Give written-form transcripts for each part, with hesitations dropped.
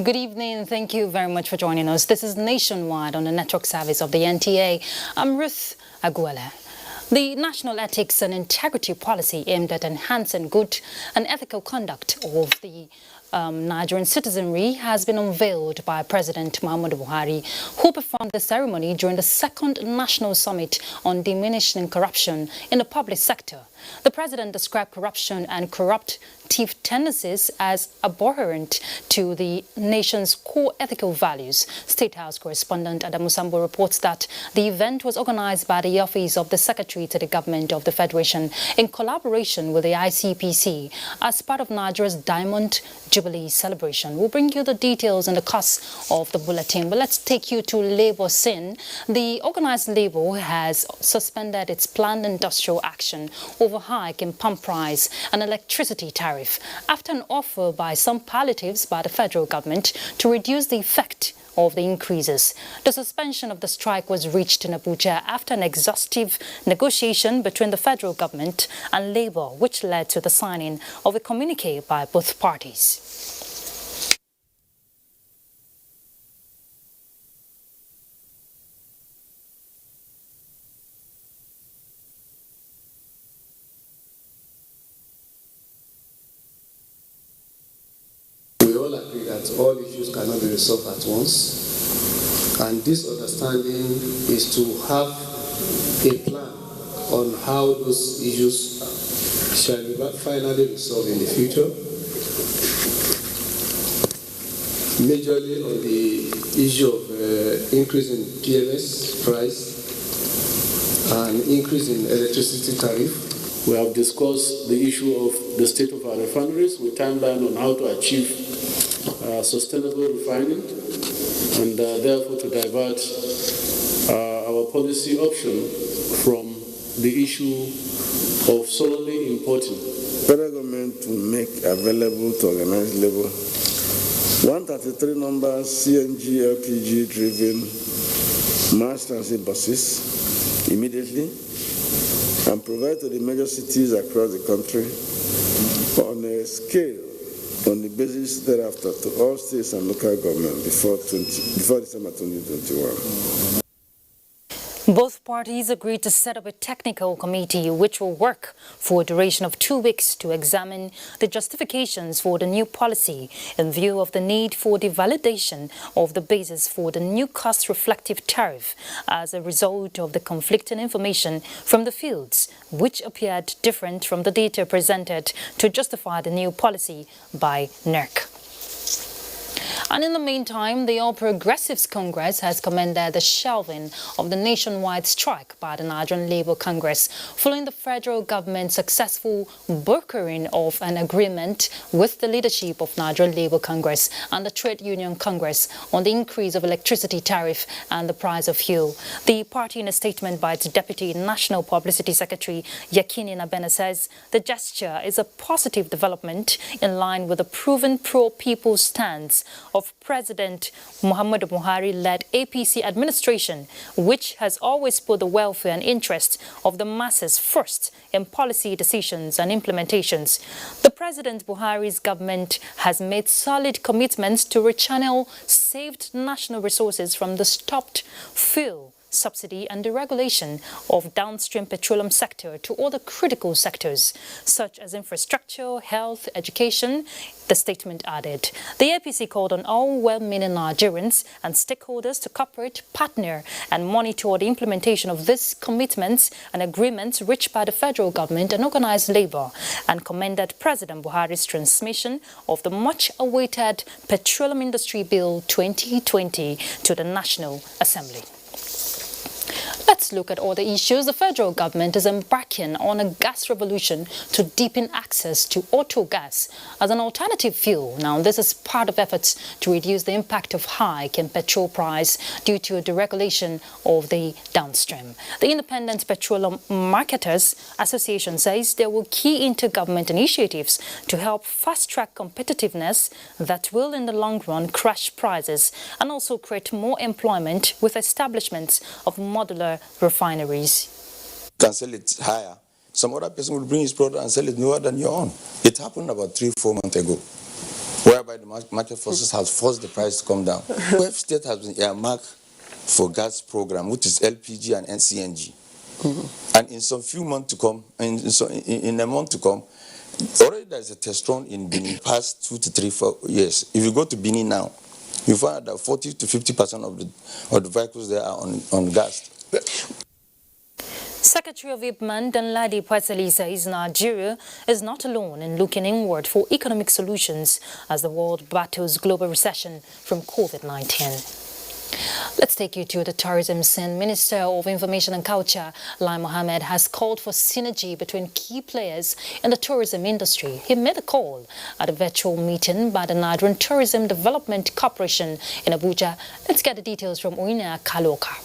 Good evening. Thank you very much for joining us. This is Nationwide on the network service of the NTA. I'm Ruth Aguela. The National Ethics and Integrity Policy aimed at enhancing good and ethical conduct of the Nigerian citizenry has been unveiled by President Muhammadu Buhari, who performed the ceremony during the second National Summit on Diminishing Corruption in the Public Sector. The president described corruption and corruptive tendencies as abhorrent to the nation's core ethical values. State House correspondent Adamu Sambo reports that the event was organized by the Office of the Secretary to the Government of the Federation in collaboration with the ICPC as part of Nigeria's Diamond Jubilee celebration. We'll bring you the details in the course of the bulletin, but let's take you to labor scene. The organized labor has suspended its planned industrial action over hike in pump price and electricity tariff after an offer by some palliatives by the federal government to reduce the effect of the increases. The suspension of the strike was reached in Abuja after an exhaustive negotiation between the federal government and Labour, which led to the signing of a communique by both parties. We all agree that all issues cannot be resolved at once, and this understanding is to have a plan on how those issues shall be finally resolved in the future. Majorly on the issue of increase in PMS price and increase in electricity tariff. We have discussed the issue of the state of our refineries with timeline on how to achieve sustainable refining and therefore to divert our policy option from the issue of solely importing. Federal government will make available to organized labor 133 numbers CNG LPG driven mass transit buses immediately and provide to the major cities across the country on a scale on the basis thereafter to all states and local government before December 2021. Both parties agreed to set up a technical committee which will work for a duration of 2 weeks to examine the justifications for the new policy in view of the need for the validation of the basis for the new cost-reflective tariff as a result of the conflicting information from the fields, which appeared different from the data presented to justify the new policy by NERC. And in the meantime, the All Progressives Congress has commended the shelving of the nationwide strike by the Nigerian Labour Congress following the federal government's successful brokering of an agreement with the leadership of Nigerian Labour Congress and the Trade Union Congress on the increase of electricity tariff and the price of fuel. The party, in a statement by its Deputy National Publicity Secretary Yakini Nabena, says the gesture is a positive development in line with the proven pro-people stance of President Muhammadu Buhari-led APC administration, which has always put the welfare and interests of the masses first in policy decisions and implementations. The President Buhari's government has made solid commitments to rechannel saved national resources from the stopped fuel subsidy and deregulation of downstream petroleum sector to other critical sectors, such as infrastructure, health, education, the statement added. The APC called on all well-meaning Nigerians and stakeholders to cooperate, partner and monitor the implementation of these commitments and agreements reached by the federal government and organized labor, and commended President Buhari's transmission of the much-awaited Petroleum Industry Bill 2020 to the National Assembly. Let's look at other issues. The federal government is embarking on a gas revolution to deepen access to auto gas as an alternative fuel. Now, this is part of efforts to reduce the impact of hike in petrol price due to deregulation of the downstream. The Independent Petroleum Marketers Association says they will key into government initiatives to help fast-track competitiveness that will, in the long run, crash prices and also create more employment with establishments of modular refineries. Can sell it higher. Some other person will bring his product and sell it lower than your own. It happened about 3-4 months ago, whereby the market forces has forced the price to come down. Web State has been earmarked for gas program, which is LPG and NCNG. And in some few months to come, in a month to come, already there's a test run in Benin past 2 to 3, 4 years. If you go to Benin now, you find that 40 to 50% of the vehicles there are on gas. Secretary of IPMAN Danladi Paisali says Nigeria is not alone in looking inward for economic solutions as the world battles global recession from COVID-19. Let's take you to the tourism scene. Minister of Information and Culture, Lai Mohammed, has called for synergy between key players in the tourism industry. He made a call at a virtual meeting by the Nigerian Tourism Development Corporation in Abuja. Let's get the details from Oina Kaloka.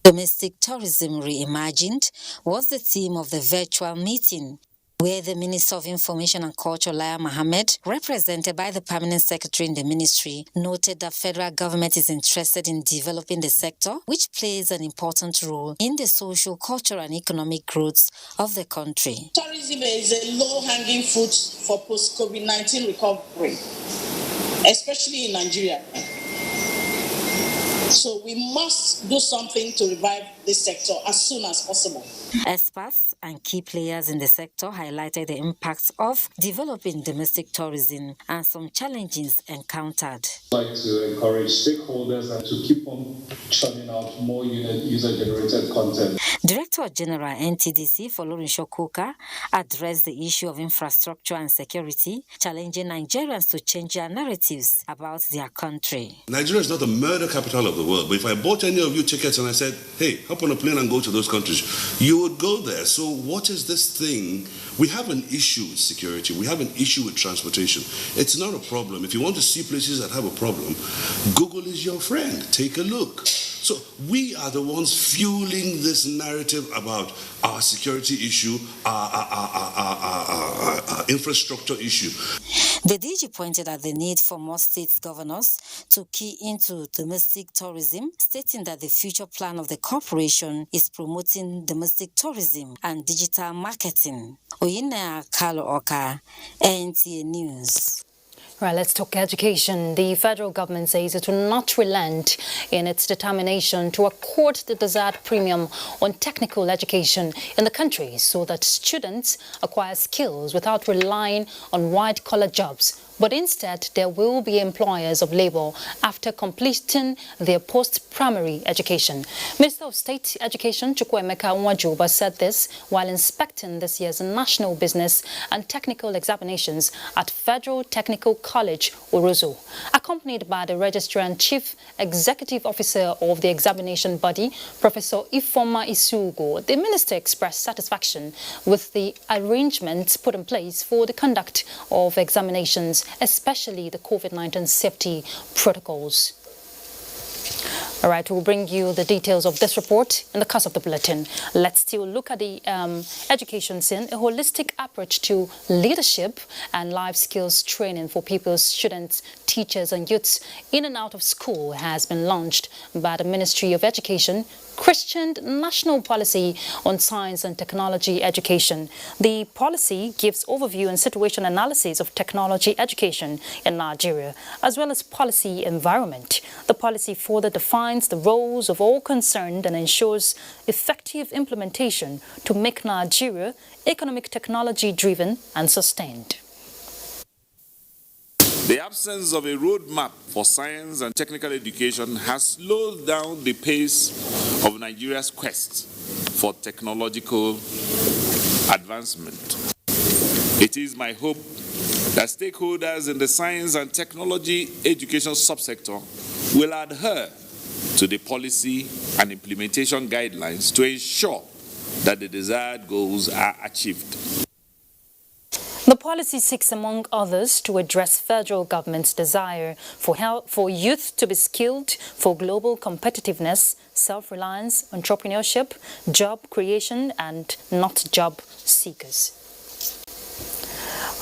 Domestic tourism reimagined was the theme of the virtual meeting, where the Minister of Information and Culture, Lai Mohammed, represented by the Permanent Secretary in the ministry, noted that federal government is interested in developing the sector, which plays an important role in the social, cultural and economic growth of the country. Tourism is a low-hanging fruit for post-COVID-19 recovery, especially in Nigeria. So we must do something to revive this sector as soon as possible. Experts and key players in the sector highlighted the impacts of developing domestic tourism and some challenges encountered. I'd like to encourage stakeholders and to keep on churning out more user-generated content. Director General NTDC Folorunsho Kuka addressed the issue of infrastructure and security, challenging Nigerians to change their narratives about their country. Nigeria is not the murder capital of the world, but if I bought any of you tickets and I said, hey, hop on a plane and go to those countries, you would go there. So what is this thing? We have an issue with security. We have an issue with transportation. It's not a problem. If you want to see places that have a problem, Google is your friend. Take a look. So we are the ones fueling this narrative about our security issue, our infrastructure issue. The DG pointed at the need for more state governors to key into domestic tourism, stating that the future plan of the corporation is promoting domestic tourism and digital marketing. Oyina Kalo Oka, NTA News. Right, let's talk education. The federal government says it will not relent in its determination to accord the desired premium on technical education in the country so that students acquire skills without relying on white-collar jobs. But instead, there will be employers of labor after completing their post-primary education. Minister of State Education, Chukwuemeka Nwajuba, said this while inspecting this year's National Business and Technical Examinations at Federal Technical College, Orozo. Accompanied by the Registrar and Chief Executive Officer of the examination body, Professor Ifoma Isugo, the minister expressed satisfaction with the arrangements put in place for the conduct of examinations, especially the COVID-19 safety protocols. All right, we'll bring you the details of this report in the course of the bulletin. Let's still look at the education scene. A holistic approach to leadership and life skills training for pupils, students, teachers and youths in and out of school has been launched by the Ministry of Education, Christian National Policy on Science and Technology Education. The policy gives overview and situation analysis of technology education in Nigeria, as well as policy environment. The policy further defines the roles of all concerned and ensures effective implementation to make Nigeria economic technology driven and sustained. The absence of a roadmap for science and technical education has slowed down the pace of Nigeria's quest for technological advancement. It is my hope that stakeholders in the science and technology education subsector will adhere to the policy and implementation guidelines to ensure that the desired goals are achieved. The policy seeks, among others, to address federal government's desire for youth to be skilled for global competitiveness, self-reliance, entrepreneurship, job creation, and not job seekers.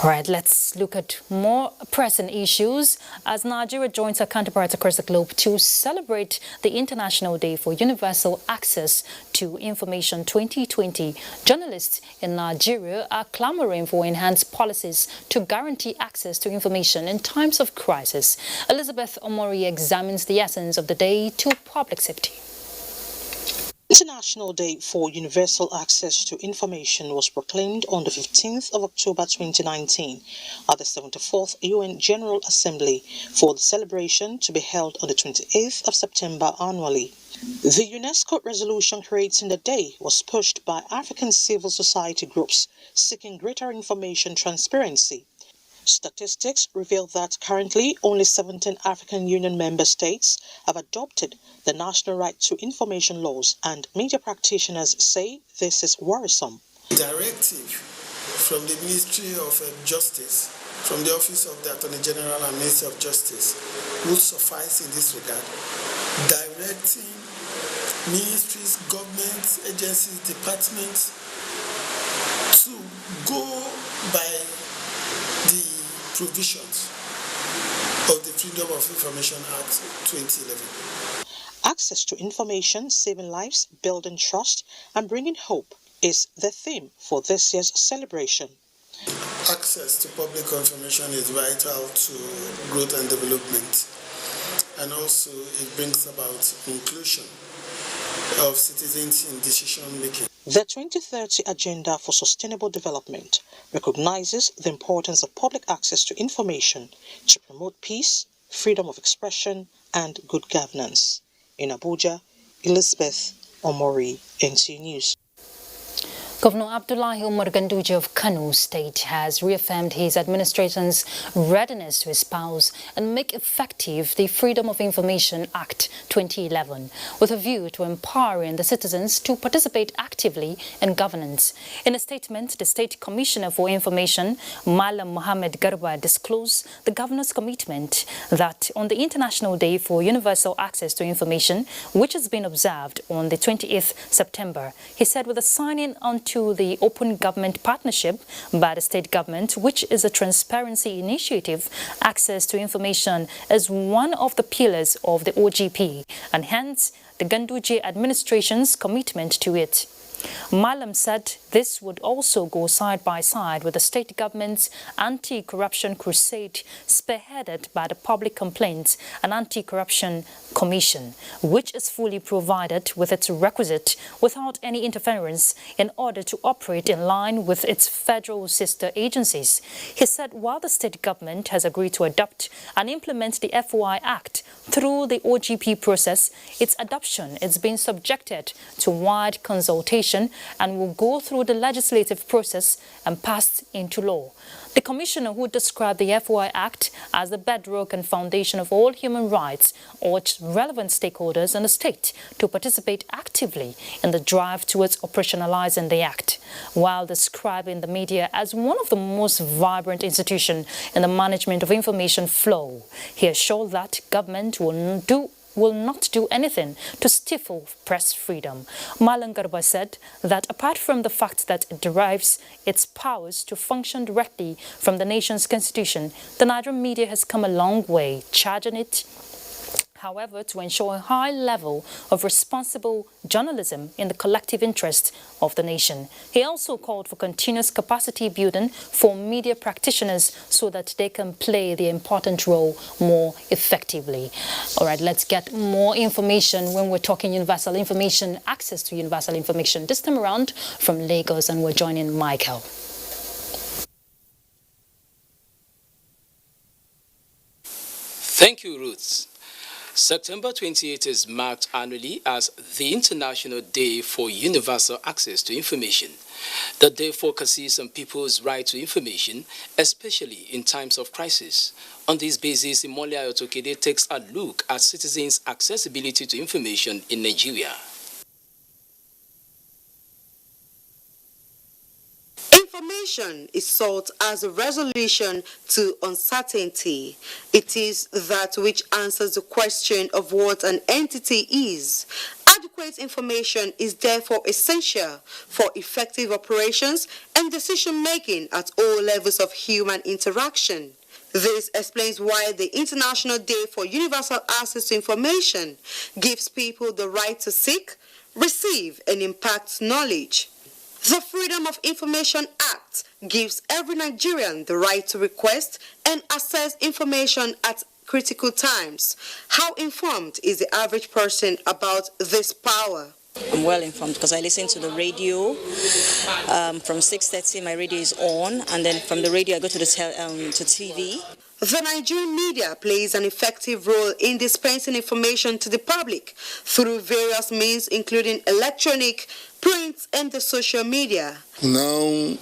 All right, let's look at more pressing issues as Nigeria joins her counterparts across the globe to celebrate the International Day for Universal Access to Information 2020. Journalists in Nigeria are clamoring for enhanced policies to guarantee access to information in times of crisis. Elizabeth Omori examines the essence of the day to public safety. International Day for Universal Access to Information was proclaimed on the 15th of October 2019 at the 74th UN General Assembly for the celebration to be held on the 28th of September annually. The UNESCO resolution creating the day was pushed by African civil society groups seeking greater information transparency. Statistics reveal that currently only 17 African Union member states have adopted the National Right to Information laws, and media practitioners say this is worrisome. Directive from the Ministry of Justice, from the Office of the Attorney General and Ministry of Justice, would suffice in this regard, directing ministries, governments, agencies, departments to go by the provisions of the Freedom of Information Act 2011. Access to information, saving lives, building trust, and bringing hope is the theme for this year's celebration. Access to public information is vital to growth and development, and also it brings about inclusion of citizens in decision making. The 2030 Agenda for Sustainable Development recognizes the importance of public access to information to promote peace, freedom of expression, and good governance. In Abuja, Elizabeth Omori, NT News. Governor Abdullahi Umar Ganduje of Kano State has reaffirmed his administration's readiness to espouse and make effective the Freedom of Information Act 2011 with a view to empowering the citizens to participate actively in governance. In a statement, the State Commissioner for Information, Malam Mohammed Garba, disclosed the governor's commitment that on the International Day for Universal Access to Information, which has been observed on the 20th September, he said with the signing onto the Open Government Partnership by the state government, which is a transparency initiative, access to information is one of the pillars of the OGP, and hence the Ganduje administration's commitment to it. Malam said this would also go side by side with the state government's anti-corruption crusade spearheaded by the Public Complaints and Anti-Corruption Commission, which is fully provided with its requisite without any interference in order to operate in line with its federal sister agencies. He said while the state government has agreed to adopt and implement the FOI Act through the OGP process, its adoption is being subjected to wide consultation and will go through the legislative process and passed into law. The commissioner, who described the FOI Act as the bedrock and foundation of all human rights, urged relevant stakeholders in the state to participate actively in the drive towards operationalizing the Act, while describing the media as one of the most vibrant institutions in the management of information flow. He assured that government will not do anything to stifle press freedom. Malam Garba said that apart from the fact that it derives its powers to function directly from the nation's constitution, the Nigerian media has come a long way, charging it, however, to ensure a high level of responsible journalism in the collective interest of the nation. He also called for continuous capacity building for media practitioners so that they can play their important role more effectively. All right, let's get more information when we're talking universal information, access to universal information. This time around from Lagos, and we're joining Michael. Thank you, Ruth. September 28 is marked annually as the International Day for Universal Access to Information. The day focuses on people's right to information, especially in times of crisis. On this basis, Imole Ayotokede takes a look at citizens' accessibility to information in Nigeria. Information is sought as a resolution to uncertainty. It is that which answers the question of what an entity is. Adequate information is therefore essential for effective operations and decision-making at all levels of human interaction. This explains why the International Day for Universal Access to Information gives people the right to seek, receive, and impact knowledge. The Freedom of Information Act gives every Nigerian the right to request and access information at critical times. How informed is the average person about this power? I'm well informed because I listen to the radio. From 6:30, my radio is on, and then from the radio I go to the to TV. The Nigerian media plays an effective role in dispensing information to the public through various means, including electronic, print, and the social media. Now,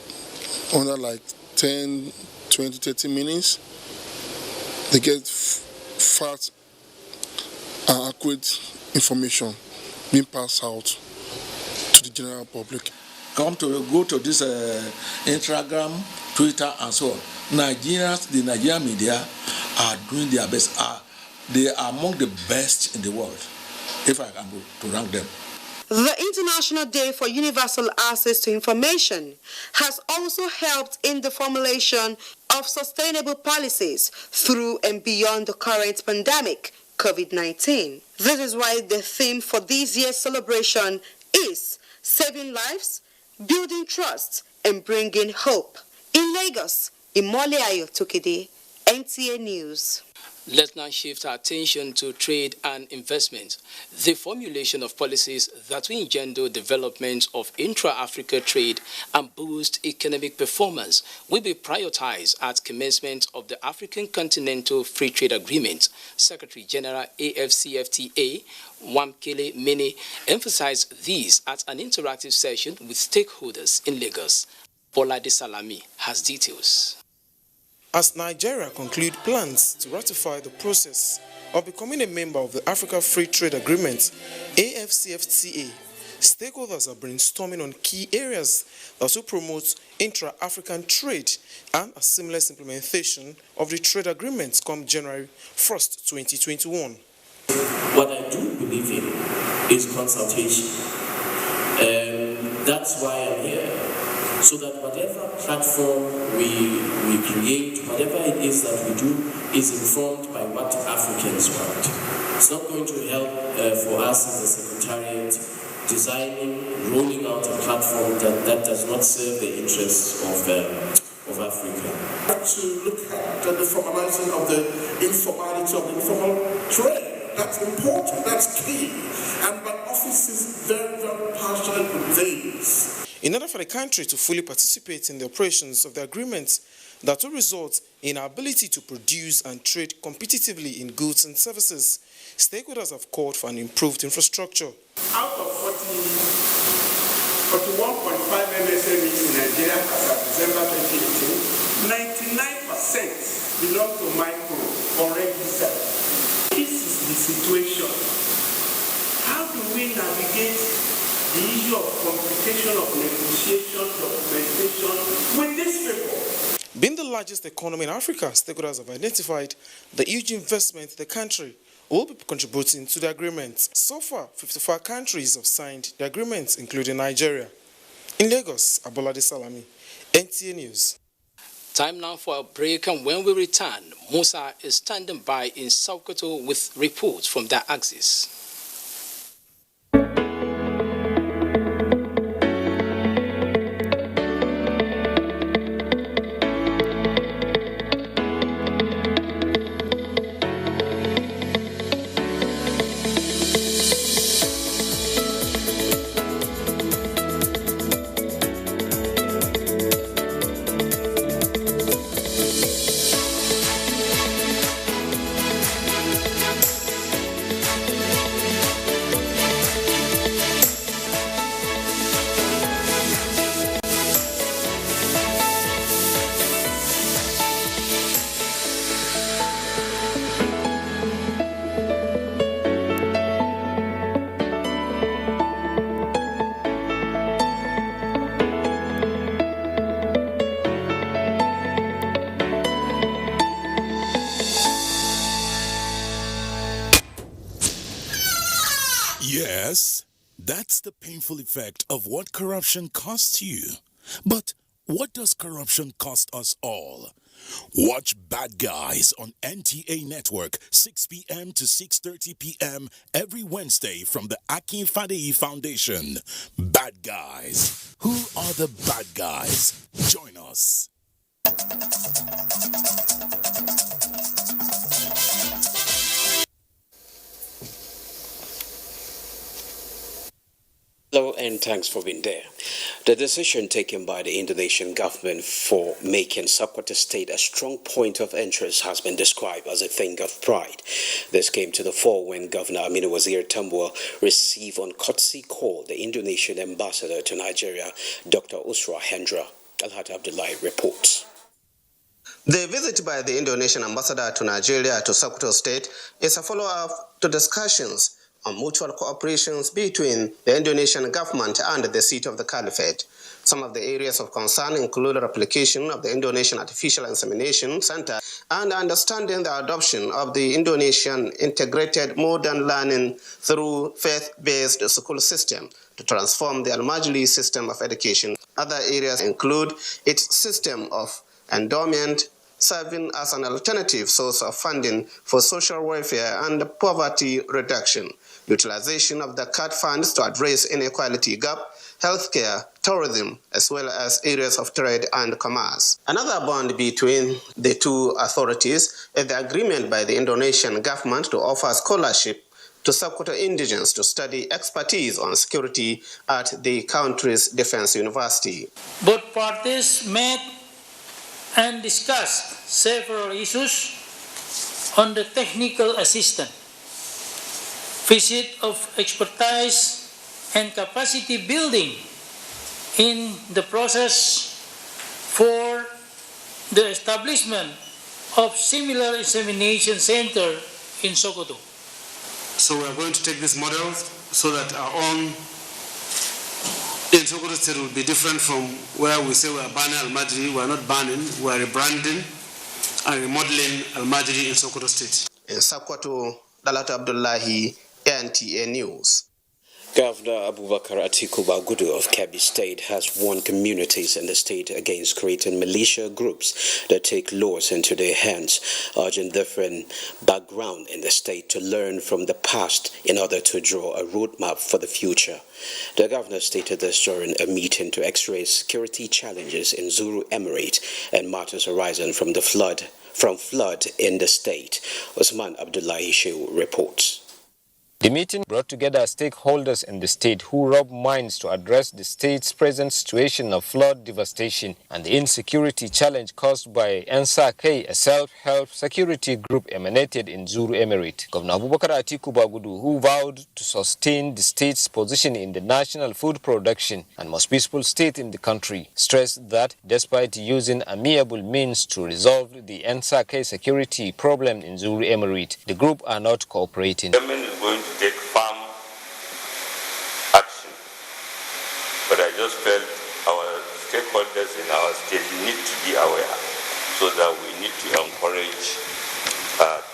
under like 10, 20, 30 minutes, they get fast and accurate information being passed out to the general public. Go to this Instagram, Twitter, and so on. Nigerians, the Nigerian media are doing their best. They are among the best in the world, if I can go to rank them. The International Day for Universal Access to Information has also helped in the formulation of sustainable policies through and beyond the current pandemic, COVID-19. This is why the theme for this year's celebration is Saving Lives, Building Trust, and Bringing Hope. In Lagos, Imole Ayotokede, NTA News. Let's now shift our attention to trade and investment. The formulation of policies that will engender development of intra-Africa trade and boost economic performance will be prioritized at commencement of the African Continental Free Trade Agreement. Secretary General AFCFTA Wamkele Mene emphasized this at an interactive session with stakeholders in Lagos. Bolade Salami has details. As Nigeria conclude plans to ratify the process of becoming a member of the Africa Free Trade Agreement, AFCFTA, stakeholders are brainstorming on key areas that will promote intra-African trade and a seamless implementation of the trade agreement come January 1st, 2021. What I do believe in is consultation. That's why I'm here. So that whatever platform we create, whatever it is that we do, is informed by what Africans want. It's not going to help for us as a secretariat designing, rolling out a platform that does not serve the interests of Africa. To look at the formalizing of the informality of the informal trade. That's important, that's key. And my office is very, very passionate with this. In order for the country to fully participate in the operations of the agreement that will result in our ability to produce and trade competitively in goods and services, stakeholders have called for an improved infrastructure. Out of 41.5 MSMEs in Nigeria as of December 2018, 99% belong to micro or registered. This is the situation. How do we navigate the issue of complication of negotiation, documentation with these people? Being the largest economy in Africa, stakeholders have identified the huge investment the country will be contributing to the agreement. So far, 54 countries have signed the agreement, including Nigeria. In Lagos, Abolade Salami, NTA News. Time now for a break, and when we return, Musa is standing by in Sokoto with reports from that axis. Yes, that's the painful effect of what corruption costs you. But what does corruption cost us all? Watch Bad Guys on NTA Network, 6 p.m. to 6:30 p.m. every Wednesday from the Akin Fadeyi Foundation. Bad Guys. Who are the bad guys? Join us. Hello and thanks for being there. The decision taken by the Indonesian government for making Sokoto State a strong point of interest has been described as a thing of pride. This came to the fore when Governor Aminu Wazir Tambuwal received on courtesy call the Indonesian ambassador to Nigeria, Dr. Usra Hendra. Alhaji Abdullahi reports. The visit by the Indonesian ambassador to Nigeria to Sokoto State is a follow-up to discussions on mutual cooperation between the Indonesian government and the seat of the caliphate. Some of the areas of concern include the replication of the Indonesian Artificial Insemination Center and understanding the adoption of the Indonesian integrated modern learning through faith-based school system to transform the Al-Majli system of education. Other areas include its system of endowment, serving as an alternative source of funding for social welfare and poverty reduction, utilization of the CAD funds to address inequality gap, healthcare, tourism, as well as areas of trade and commerce. Another bond between the two authorities is the agreement by the Indonesian government to offer scholarship to Sokoto indigents to study expertise on security at the country's defense university. Both parties met and discussed several issues on the technical assistance, visit of expertise and capacity building in the process for the establishment of similar examination center in Sokoto. So we are going to take this model so that our own in Sokoto State will be different from where we say we are banning Al-Majri. We are not banning, we are rebranding and remodeling Al-Majri in Sokoto State. In Sokoto, Dalata Abdullahi, NTA News. Governor Abubakar Atiku Bagudu of Kebbi State has warned communities in the state against creating militia groups that take laws into their hands, urging different background in the state to learn from the past in order to draw a roadmap for the future. The governor stated this during a meeting to x-ray security challenges in Zulu Emirate and matters arising from flood in the state. Osman Abdullahi Shehu reports. The meeting brought together stakeholders in the state who rubbed minds to address the state's present situation of flood devastation and the insecurity challenge caused by NSAK, a self-help security group emanated in Zulu Emirate. Governor Abubakar Atiku Bagudu, who vowed to sustain the state's position in the national food production and most peaceful state in the country, stressed that despite using amiable means to resolve the NSAK security problem in Zulu Emirate, the group are not cooperating. Take firm action, but I just felt our stakeholders in our state need to be aware, so that we need to encourage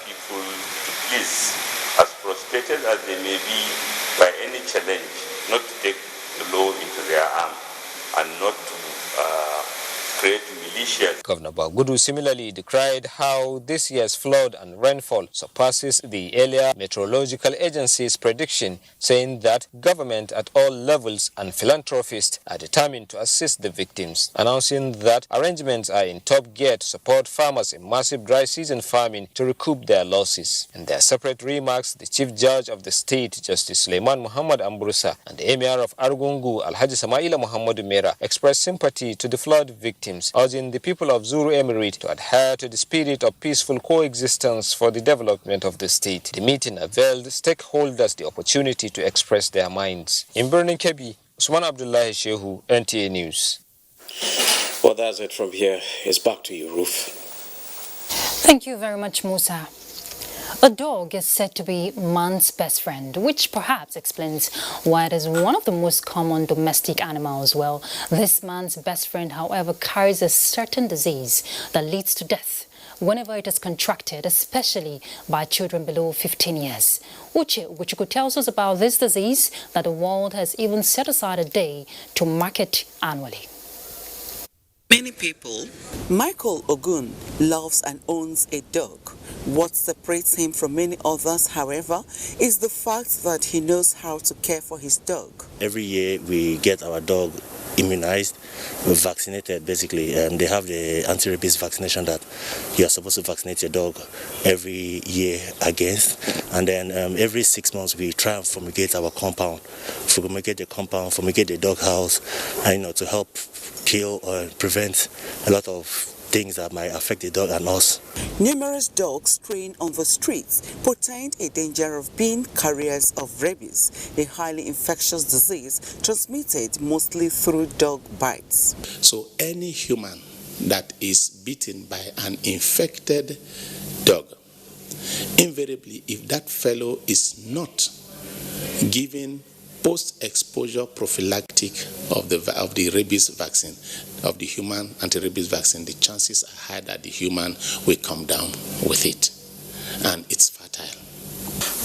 people to please, as frustrated as they may be by any challenge, not to take the law into their arm and not to create militia. Governor Bagudu similarly decried how this year's flood and rainfall surpasses the earlier meteorological agency's prediction, saying that government at all levels and philanthropists are determined to assist the victims, announcing that arrangements are in top gear to support farmers in massive dry season farming to recoup their losses. In their separate remarks, the Chief Judge of the state, Justice Suleiman Muhammad Ambrusa, and the Emir of Argungu, Alhaji Samaila Muhammadu Mera, expressed sympathy to the flood victims, urging the people of Zulu Emirate to adhere to the spirit of peaceful coexistence for the development of the state. The meeting availed stakeholders the opportunity to express their minds. In Birnin Kebbi, Usman Abdullahi Shehu, NTA News. Well, that's it from here. It's back to you, Ruth. Thank you very much, Musa. A dog is said to be man's best friend, which perhaps explains why it is one of the most common domestic animals. Well, this man's best friend, however, carries a certain disease that leads to death whenever it is contracted, especially by children below 15 years. Uche Ugochukwu tells us about this disease that the world has even set aside a day to mark it annually. Many people. Michael Ogun loves and owns a dog. What separates him from many others, however, is the fact that he knows how to care for his dog. Every year we get our dog immunized, vaccinated basically. They have the anti-rabies vaccination that you are supposed to vaccinate your dog every year against. And then every 6 months we try and fumigate our compound, fumigate the compound, fumigate the dog house, and to help kill or prevent a lot of things that might affect the dog and us. Numerous dogs straying on the streets portend a danger of being carriers of rabies, a highly infectious disease transmitted mostly through dog bites. So any human that is bitten by an infected dog, invariably, if that fellow is not given post-exposure prophylactic of the rabies vaccine, of the human anti-rabies vaccine, the chances are high that the human will come down with it, and it's fatal.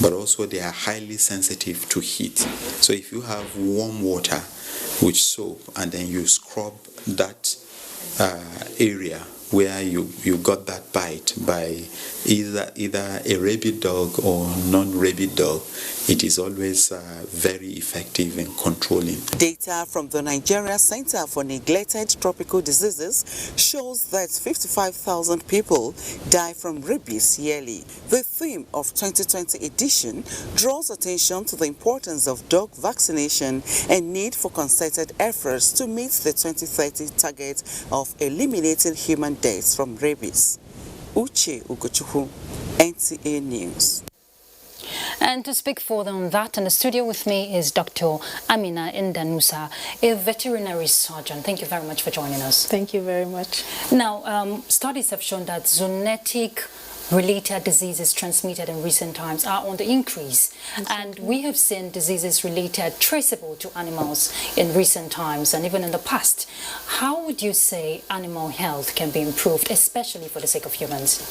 But also they are highly sensitive to heat. So if you have warm water with soap and then you scrub that area where you got that bite by either a rabid dog or non-rabid dog, it is always very effective in controlling. Data from the Nigeria Center for Neglected Tropical Diseases shows that 55,000 people die from rabies yearly. The theme of 2020 edition draws attention to the importance of dog vaccination and need for concerted efforts to meet the 2030 target of eliminating human deaths from rabies. Uche Ugochukwu, NTA News. And to speak further on that, in the studio with me is Dr. Amina Indanusa, a veterinary surgeon. Thank you very much for joining us. Thank you very much. Now, studies have shown that zoonotic related diseases transmitted in recent times are on the increase. And we have seen diseases related traceable to animals in recent times and even in the past. How would you say animal health can be improved, especially for the sake of humans?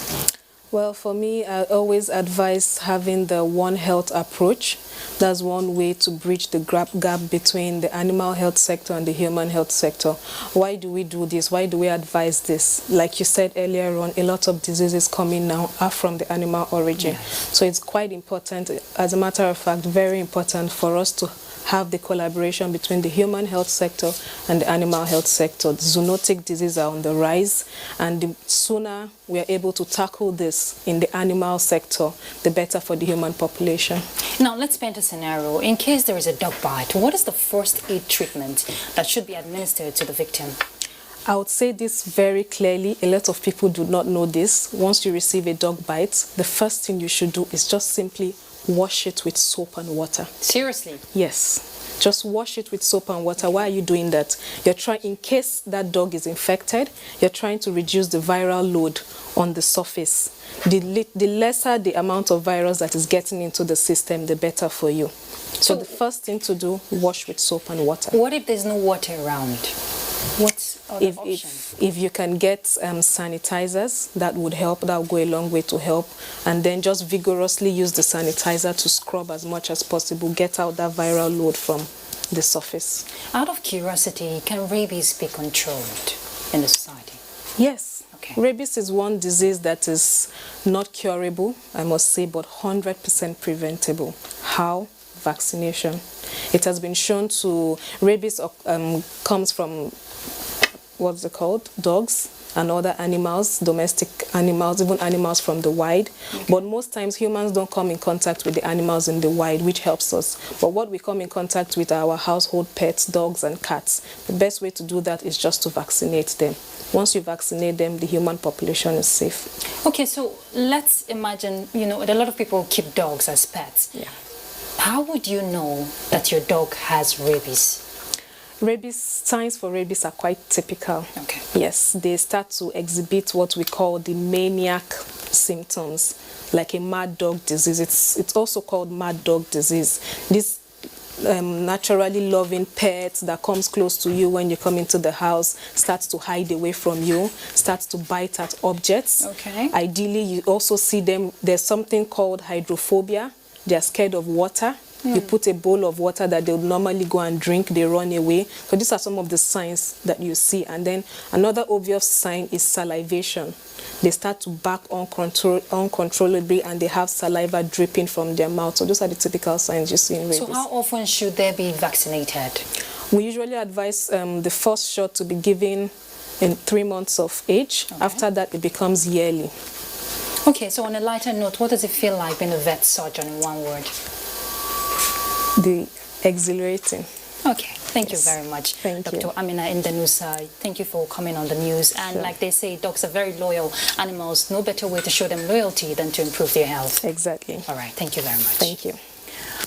Well, for me, I always advise having the One Health approach. That's one way to bridge the gap between the animal health sector and the human health sector. Why do we do this? Why do we advise this? Like you said earlier on, a lot of diseases coming now are from the animal origin. Yes. So it's quite important, as a matter of fact, very important for us to have the collaboration between the human health sector and the animal health sector. The zoonotic diseases are on the rise, and the sooner we are able to tackle this in the animal sector, the better for the human population. Now, let's paint a scenario. In case there is a dog bite, what is the first aid treatment that should be administered to the victim? I would say this very clearly. A lot of people do not know this. Once you receive a dog bite, the first thing you should do is just simply wash it with soap and water. Seriously? Yes. Just wash it with soap and water. Why are you doing that? You're trying, in case that dog is infected, you're trying to reduce the viral load on the surface. The lesser the amount of virus that is getting into the system, the better for you. So the first thing to do, wash with soap and water. What if there's no water around? What's other option? If you can get sanitizers, that would help. That would go a long way to help. And then just vigorously use the sanitizer to scrub as much as possible, get out that viral load from the surface. Out of curiosity, can rabies be controlled in the society? Yes. Okay. Rabies is one disease that is not curable, I must say, but 100% preventable. How? Vaccination. It has been shown to, rabies comes from, what's it called? Dogs and other animals, domestic animals, even animals from the wild. Okay. But most times humans don't come in contact with the animals in the wild, which helps us. But what we come in contact with are our household pets, dogs and cats. The best way to do that is just to vaccinate them. Once you vaccinate them, the human population is safe. Okay, so let's imagine, a lot of people keep dogs as pets. Yeah. How would you know that your dog has rabies? Signs for rabies are quite typical. Okay. Yes, they start to exhibit what we call the maniac symptoms, like a mad dog disease. It's also called mad dog disease. This naturally loving pet that comes close to you when you come into the house starts to hide away from you, starts to bite at objects. Okay. Ideally, you also see them, there's something called hydrophobia. They're scared of water. You put a bowl of water that they would normally go and drink, they run away. So these are some of the signs that you see. And then another obvious sign is salivation. They start to bark uncontrollably and they have saliva dripping from their mouth. So those are the typical signs you see in rabies. So how often should they be vaccinated? We usually advise the first shot to be given in 3 months of age. Okay. After that, it becomes yearly. Okay, so on a lighter note, what does it feel like being a vet surgeon in one word? The exhilarating. Okay, thank you very much, Dr. Amina Indanusa. Thank you for coming on the news. And like they say, dogs are very loyal animals. No better way to show them loyalty than to improve their health. Exactly. All right, thank you very much. Thank you.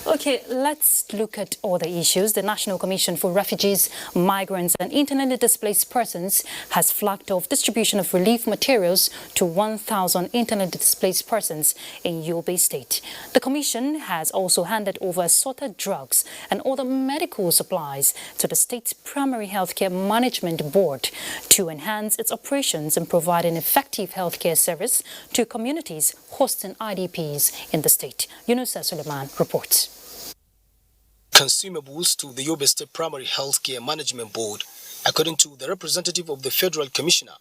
Okay, let's look at other issues. The National Commission for Refugees, Migrants and Internally Displaced Persons has flagged off distribution of relief materials to 1,000 internally displaced persons in Yobe State. The Commission has also handed over assorted drugs and other medical supplies to the state's Primary Healthcare Management Board to enhance its operations and provide an effective healthcare service to communities hosting IDPs in the state. Yunusa Suleiman reports. Consumables to the Yobe State Primary Healthcare Management Board, according to the representative of the Federal Commissioner,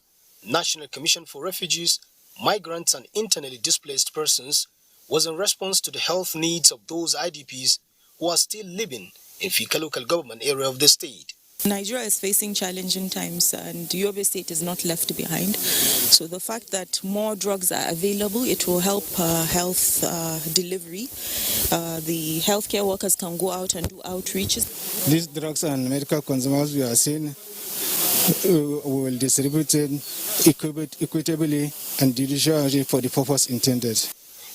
National Commission for Refugees, Migrants and Internally Displaced Persons, was in response to the health needs of those IDPs who are still living in Fika local government area of the state. Nigeria is facing challenging times and Yobe State is not left behind. So the fact that more drugs are available, it will help health delivery. The healthcare workers can go out and do outreaches. These drugs and medical consumables we are seeing will distribute equitably and judicially for the purpose intended.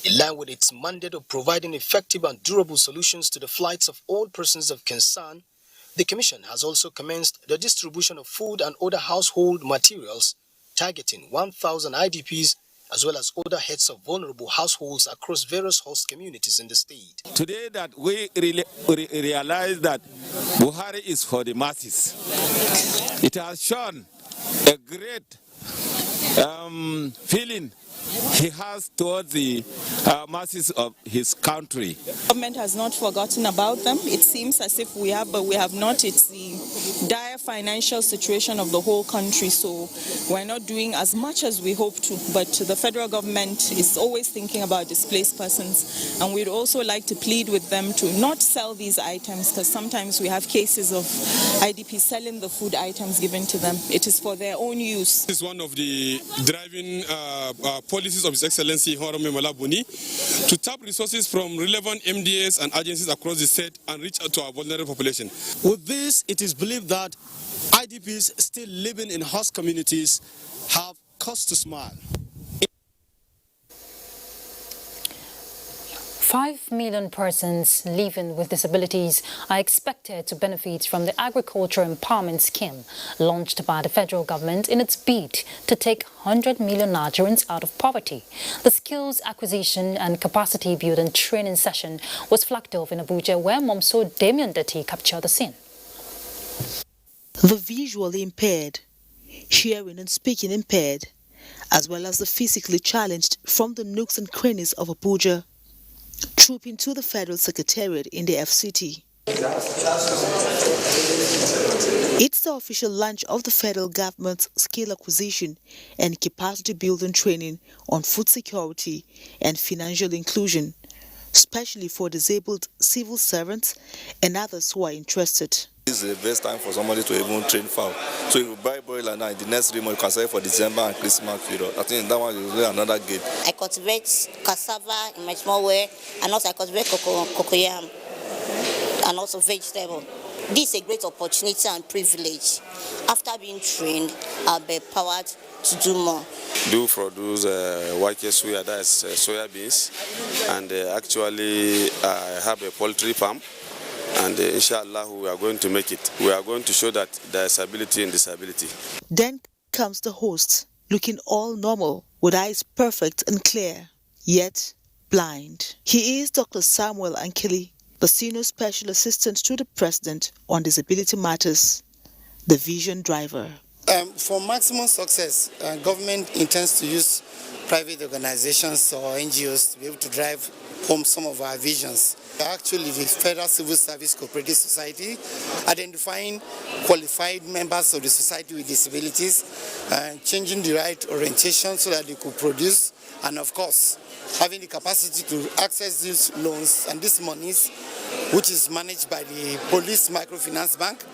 In line with its mandate of providing effective and durable solutions to the flights of all persons of concern, the Commission has also commenced the distribution of food and other household materials targeting 1,000 IDPs as well as other heads of vulnerable households across various host communities in the state. Today that we realize that Buhari is for the masses, it has shown a great feeling he has towards the masses of his country. Government has not forgotten about them. It seems as if we have, but we have not. It's the dire financial situation of the whole country, so we're not doing as much as we hope to. But the federal government is always thinking about displaced persons, and we'd also like to plead with them to not sell these items, because sometimes we have cases of IDPs selling the food items given to them. It is for their own use. This is one of the driving policies of His Excellency Horome Malabuni to tap resources from relevant MDAs and agencies across the state and reach out to our vulnerable population. With this, it is believed that IDPs still living in host communities have cause to smile. 5 million persons living with disabilities are expected to benefit from the Agriculture Empowerment Scheme launched by the federal government in its bid to take 100 million Nigerians out of poverty. The skills acquisition and capacity building training session was flagged off in Abuja, where Momso Damian Dati captured the scene. The visually impaired, hearing and speaking impaired, as well as the physically challenged from the nooks and crannies of Abuja, trooping to the Federal Secretariat in the FCT. It's the official launch of the federal government's skill acquisition and capacity building training on food security and financial inclusion, especially for disabled civil servants and others who are interested. This is the best time for somebody to even train fowl. So if you buy broiler now, in the next 3 months, you can sell it for December and Christmas period. I think that one is really another game. I cultivate cassava in my small way, and also I cultivate cocoyam, and also vegetable. This is a great opportunity and privilege. After being trained, I'll be empowered to do more. Do produce white soya, that is soya beans, and actually I have a poultry farm. And inshallah, we are going to make it. We are going to show that there is ability in disability. Then comes the host, looking all normal, with eyes perfect and clear, yet blind. He is Dr. Samuel Ankili, the Senior Special Assistant to the President on Disability Matters, the vision driver. For maximum success, government intends to use private organizations or NGOs to be able to drive home some of our visions. Actually, the Federal Civil Service Cooperative Society, identifying qualified members of the society with disabilities, changing the right orientation so that they could produce, and of course, having the capacity to access these loans and these monies, which is managed by the Police Microfinance Bank,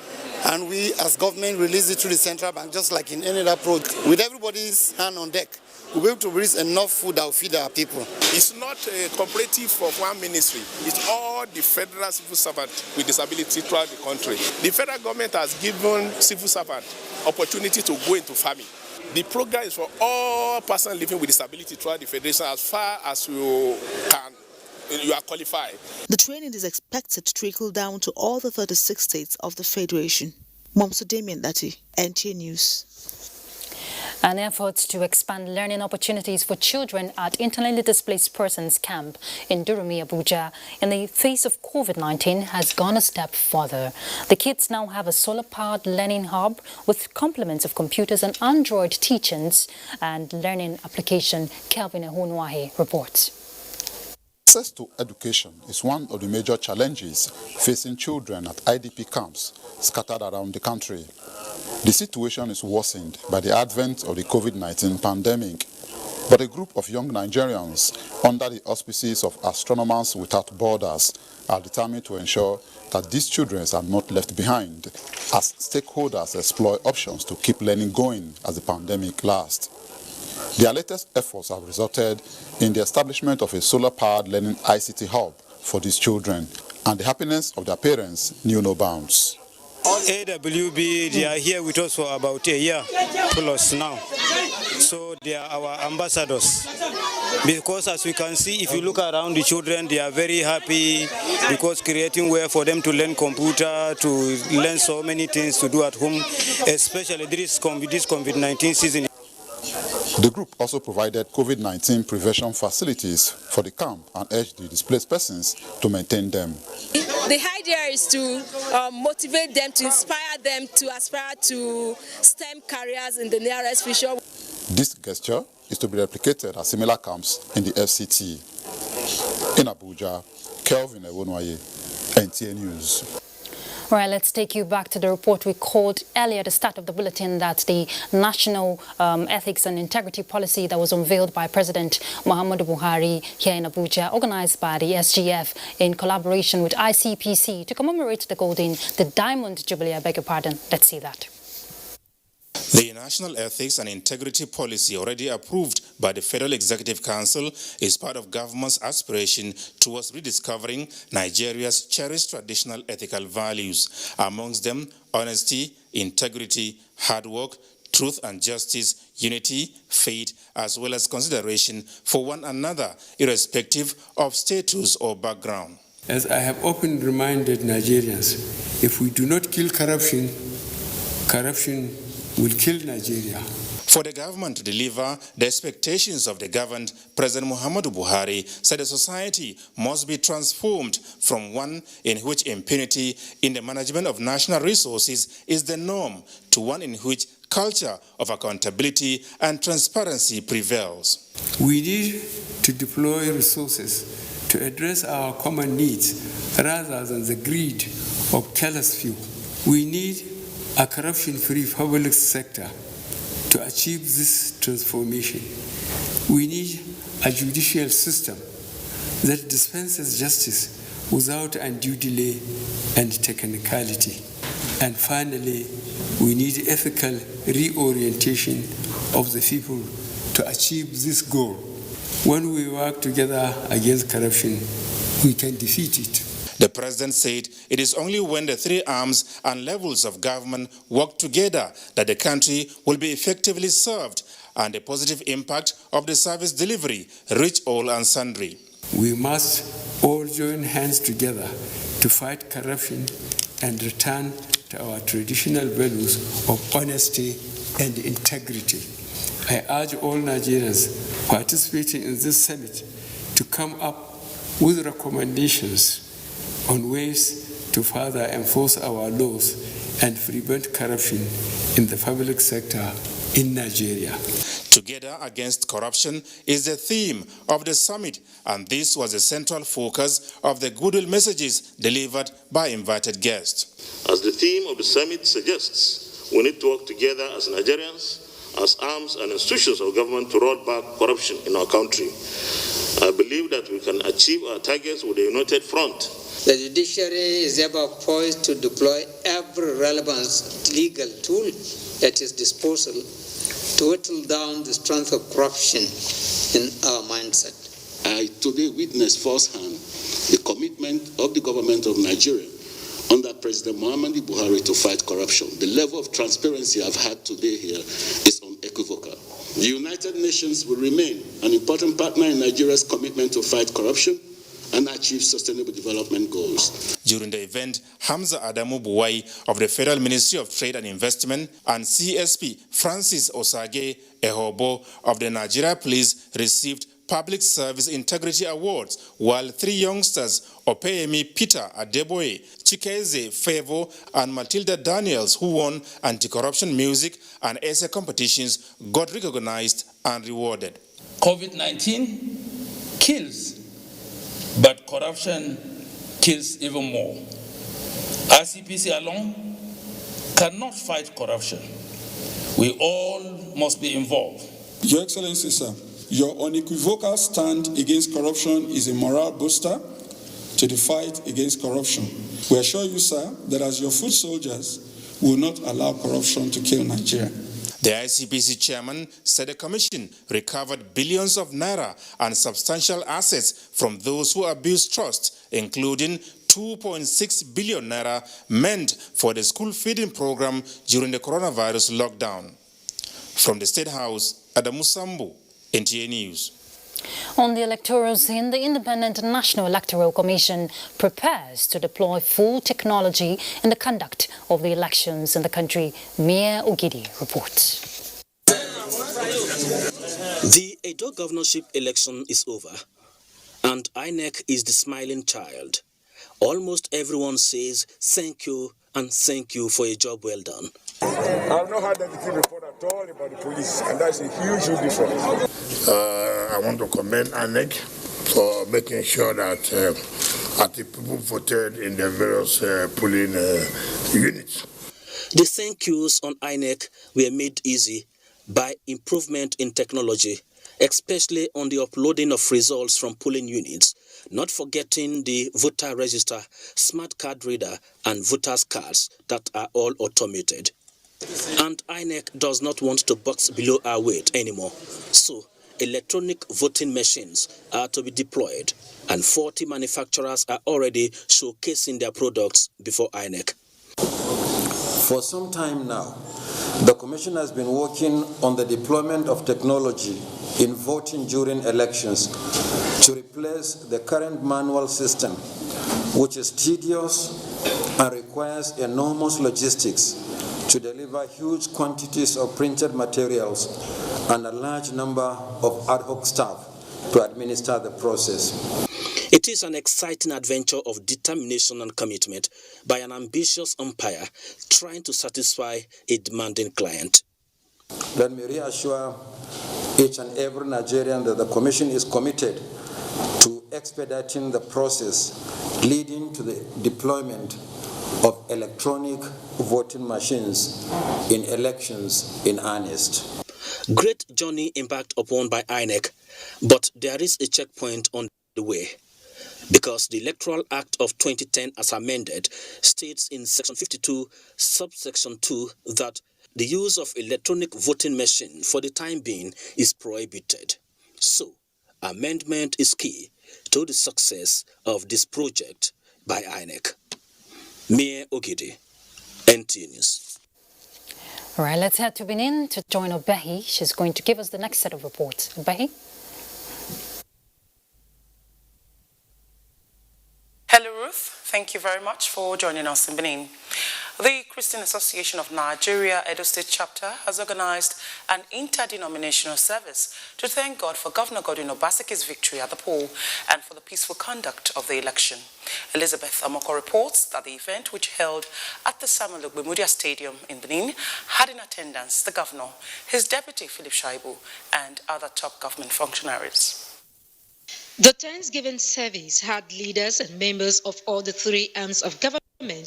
and we as government release it through the central bank, just like in any other project. With everybody's hand on deck, we'll be able to raise enough food that will feed our people. It's not a cooperative of one ministry. It's all the federal civil servants with disability throughout the country. The federal government has given civil servants opportunity to go into farming. The program is for all persons living with disability throughout the federation as far as you are qualified. The training is expected to trickle down to all the 36 states of the Federation. Momso Damien Dati, NTA News. An effort to expand learning opportunities for children at internally displaced persons camp in Durumi, Abuja, in the face of COVID-19 has gone a step further. The kids now have a solar-powered learning hub with complements of computers and Android teachings and learning application. Kelvin Ehunwahe reports. Access to education is one of the major challenges facing children at IDP camps scattered around the country. The situation is worsened by the advent of the COVID-19 pandemic, but a group of young Nigerians under the auspices of Astronomers Without Borders are determined to ensure that these children are not left behind as stakeholders explore options to keep learning going as the pandemic lasts. Their latest efforts have resulted in the establishment of a solar-powered learning ICT hub for these children, and the happiness of their parents knew no bounds. AWB, they are here with us for about a year plus now. So they are our ambassadors. Because as we can see, if you look around the children, they are very happy because creating way for them to learn computer, to learn so many things to do at home, especially this COVID-19 season. The group also provided COVID-19 prevention facilities for the camp and urged the displaced persons to maintain them. The idea is to motivate them, to inspire them to aspire to STEM careers in the nearest future. This gesture is to be replicated at similar camps in the FCT. In Abuja, Kelvin Ehunwahe, NTA News. All right, let's take you back to the report we called earlier at the start of the bulletin, that the National Ethics and Integrity Policy that was unveiled by President Muhammadu Buhari here in Abuja, organized by the SGF in collaboration with ICPC to commemorate the Diamond Jubilee. I beg your pardon. Let's see that. The National Ethics and Integrity Policy, already approved by the Federal Executive Council, is part of government's aspiration towards rediscovering Nigeria's cherished traditional ethical values, amongst them honesty, integrity, hard work, truth and justice, unity, faith, as well as consideration for one another, irrespective of status or background. As I have often reminded Nigerians, if we do not kill corruption, corruption will kill Nigeria. For the government to deliver the expectations of the governed, President Muhammadu Buhari said the society must be transformed from one in which impunity in the management of national resources is the norm to one in which culture of accountability and transparency prevails. We need to deploy resources to address our common needs rather than the greed of careless few. We need a corruption-free public sector to achieve this transformation. We need a judicial system that dispenses justice without undue delay and technicality. And finally, we need ethical reorientation of the people to achieve this goal. When we work together against corruption, we can defeat it. The president said it is only when the three arms and levels of government work together that the country will be effectively served and the positive impact of the service delivery reach all and sundry. We must all join hands together to fight corruption and return to our traditional values of honesty and integrity. I urge all Nigerians participating in this summit to come up with recommendations on ways to further enforce our laws and prevent corruption in the public sector in Nigeria. Together Against Corruption is the theme of the summit, and this was a central focus of the goodwill messages delivered by invited guests. As the theme of the summit suggests, we need to work together as Nigerians, as arms and institutions of government to roll back corruption in our country. I believe that we can achieve our targets with a united front. The judiciary is therefore poised to deploy every relevant legal tool at its disposal to whittle down the strength of corruption in our mindset. I today witnessed firsthand the commitment of the government of Nigeria under President Muhammadu Buhari to fight corruption. The level of transparency I've had today here is unequivocal. The United Nations will remain an important partner in Nigeria's commitment to fight corruption and achieve sustainable development goals. During the event, Hamza Adamu Buwai of the Federal Ministry of Trade and Investment and CSP Francis Osage Ehobo of the Nigeria Police received Public Service Integrity Awards, while 3 youngsters, Opeyemi Peter Adeboye, Chikeze Favor, and Matilda Daniels, who won anti-corruption music and essay competitions, got recognized and rewarded. COVID-19 kills, but corruption kills even more. ICPC alone cannot fight corruption. We all must be involved. Your Excellency, sir, your unequivocal stand against corruption is a morale booster to the fight against corruption. We assure you, sir, that as your foot soldiers, we will not allow corruption to kill Nigeria. The ICPC chairman said the commission recovered billions of naira and substantial assets from those who abused trust, including 2.6 billion naira meant for the school feeding program during the coronavirus lockdown. From the State House, Adamu Sambu, NTA News. On the electoral scene, the Independent National Electoral Commission prepares to deploy full technology in the conduct of the elections in the country. Mia Ogidi reports. The Edo governorship election is over, and INEC is the smiling child. Almost everyone says thank you and thank you for a job well done. I've not had anything report at all about the police, and that's a huge difference. I want to commend INEC for making sure that the people voted in the various polling units. The thank yous on INEC were made easy by improvement in technology, especially on the uploading of results from polling units, not forgetting the voter register, smart card reader, and voters' cards that are all automated. And INEC does not want to box below our weight anymore. So, electronic voting machines are to be deployed, and 40 manufacturers are already showcasing their products before INEC. For some time now, the Commission has been working on the deployment of technology in voting during elections to replace the current manual system, which is tedious and requires enormous logistics to deliver huge quantities of printed materials and a large number of ad hoc staff to administer the process. It is an exciting adventure of determination and commitment by an ambitious umpire trying to satisfy a demanding client. Let me reassure each and every Nigerian that the Commission is committed to expediting the process leading to the deployment of electronic voting machines in elections in earnest. Great journey embarked upon by INEC, but there is a checkpoint on the way. Because the Electoral Act of 2010 as amended states in Section 52, subsection 2 that the use of electronic voting machine for the time being is prohibited. So, amendment is key to the success of this project by INEC. Mia Ogidi, NTA News. All right, let's head to Benin to join Obehi. She's going to give us the next set of reports. Obehi? Hello, Ruth. Thank you very much for joining us in Benin. The Christian Association of Nigeria Edo State Chapter has organized an interdenominational service to thank God for Governor Godwin Obaseki's victory at the poll and for the peaceful conduct of the election. Elizabeth Amoko reports that the event, which held at the Samuel Ogbemudia Stadium in Benin, had in attendance the governor, his deputy Philip Shaibu, and other top government functionaries. The Thanksgiving service had leaders and members of all the three arms of government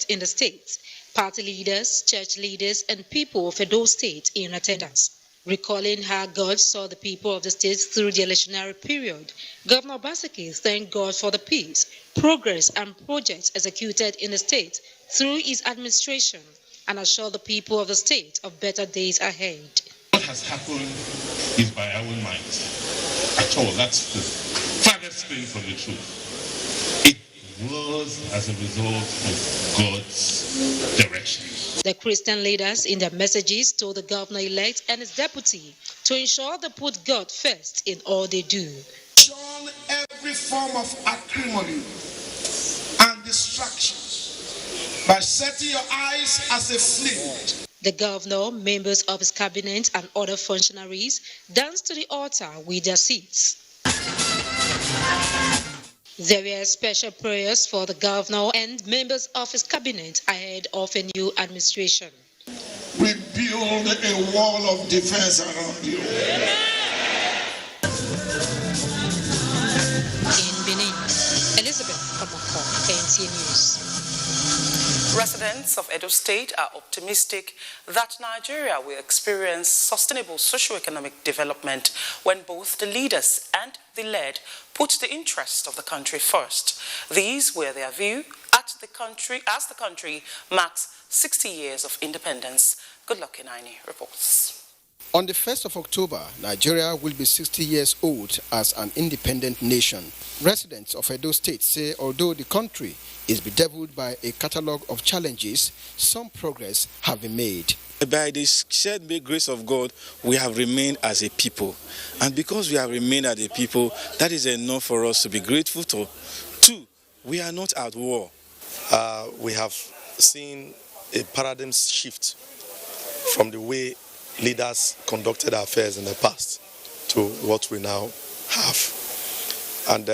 in the state, party leaders, church leaders, and people of Edo State in attendance. Recalling how God saw the people of the state through the electionary period, Governor Obaseki thanked God for the peace, progress, and projects executed in the state through his administration and assured the people of the state of better days ahead. What has happened is by our own might. At all, that's the farthest thing from the truth. It was as a result of God's direction. The Christian leaders in their messages told the governor-elect and his deputy to ensure they put God first in all they do. Shun every form of acrimony and distractions by setting your eyes as a flint. The governor, members of his cabinet, and other functionaries danced to the altar with their seats. There were special prayers for the governor and members of his cabinet ahead of a new administration. We build a wall of defense around you. In Benin, Elizabeth Omoko, KNTN News. Residents of Edo State are optimistic that Nigeria will experience sustainable socio-economic development when both the leaders and the led put the interest of the country first. These were their view as the country marks 60 years of independence. Goodluck Inaini reports. On the 1st of October, Nigeria will be 60 years old as an independent nation. Residents of Edo State say although the country is bedeviled by a catalogue of challenges, some progress have been made. By the shared grace of God, we have remained as a people. And because we have remained as a people, that is enough for us to be grateful to. Two, we are not at war. We have seen a paradigm shift from the way leaders conducted affairs in the past to what we now have. And